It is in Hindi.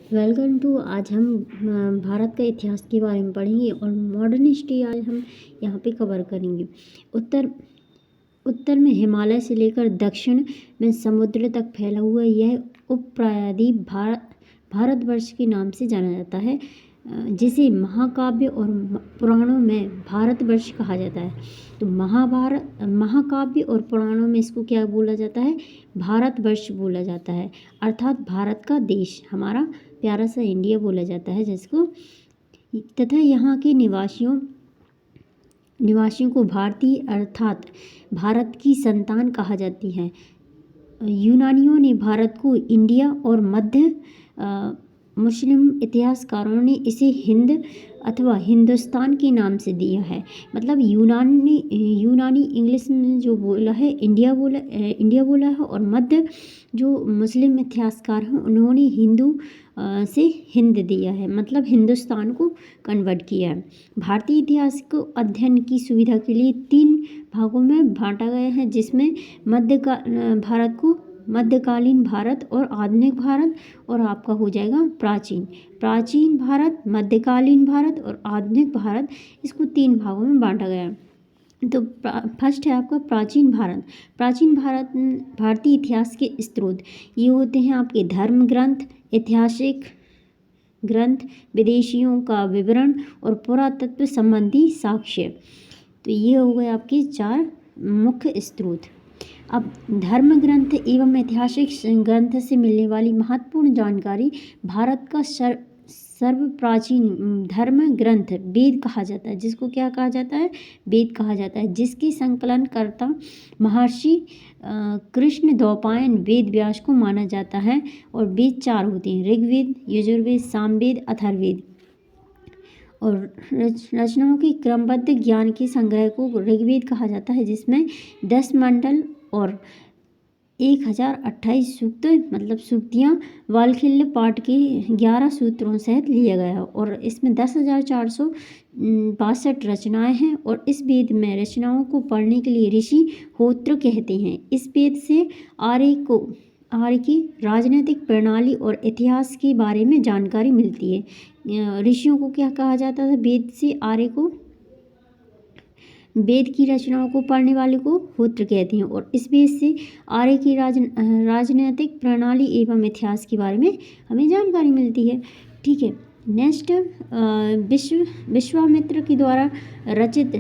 Welcome to. आज हम भारत का इतिहास के बारे में पढ़ेंगे और मॉडर्न हिस्ट्री आज हम यहाँ पे कवर करेंगे। उत्तर उत्तर में हिमालय से लेकर दक्षिण में समुद्र तक फैला हुआ यह उपप्रायद्वीप भारतवर्ष के नाम से जाना जाता है, जिसे महाकाव्य और पुराणों में भारतवर्ष कहा जाता है। तो महाकाव्य और पुराणों में इसको क्या बोला जाता है? भारतवर्ष बोला जाता है, अर्थात भारत का देश, हमारा प्यारा सा इंडिया बोला जाता है जिसको। तथा यहाँ के निवासियों को भारतीय अर्थात भारत की संतान कहा जाती है। यूनानियों ने भारत को इंडिया और मध्य मुस्लिम इतिहासकारों ने इसे हिंद अथवा हिंदुस्तान के नाम से दिया है। मतलब यूनानी इंग्लिश में जो बोला है इंडिया बोला है, और मध्य जो मुस्लिम इतिहासकार हैं उन्होंने हिंदू से हिंद दिया है, मतलब हिंदुस्तान को कन्वर्ट किया है। भारतीय इतिहास को अध्ययन की सुविधा के लिए 3 भागों में बांटा गया है, जिसमें भारत को मध्यकालीन भारत और आधुनिक भारत, और आपका हो जाएगा प्राचीन भारत, मध्यकालीन भारत और आधुनिक भारत। इसको 3 भागों में बांटा गया है। तो फर्स्ट है आपका प्राचीन भारत। भारतीय इतिहास के स्रोत ये होते हैं आपके धर्म ग्रंथ, ऐतिहासिक ग्रंथ, विदेशियों का विवरण और पुरातत्व संबंधी साक्ष्य। तो ये हो गए आपके 4 मुख्य स्रोत। अब धर्म ग्रंथ एवं ऐतिहासिक ग्रंथ से मिलने वाली महत्वपूर्ण जानकारी। भारत का सर्वप्राचीन धर्म ग्रंथ वेद कहा जाता है, जिसको क्या कहा जाता है? वेद कहा जाता है, जिसके संकलनकर्ता महर्षि कृष्ण द्वैपायन वेद व्यास को माना जाता है। और वेद 4 होते हैं: ऋग्वेद, यजुर्वेद, सामवेद, अथर्ववेद। और रचनाओं के क्रमबद्ध ज्ञान के संग्रह को ऋग्वेद कहा जाता है, जिसमें 10 मंडल और 1028 सूक्त मतलब सूक्तियाँ वालखिल्य पाठ के 11 सूत्रों सहित लिया गया है। और इसमें 10,462 रचनाएं हैं। और इस वेद में रचनाओं को पढ़ने के लिए ऋषि होत्र कहते हैं। इस वेद से आर्य की राजनीतिक प्रणाली और इतिहास के बारे में जानकारी मिलती है। ऋषियों को क्या कहा जाता था? वेद से आर्य को, वेद की रचनाओं को पढ़ने वाले को होत्र कहते हैं। और इस वेद से आर्य की राजनीतिक प्रणाली एवं इतिहास के बारे में हमें जानकारी मिलती है। ठीक है, नेक्स्ट विश्वामित्र के द्वारा रचित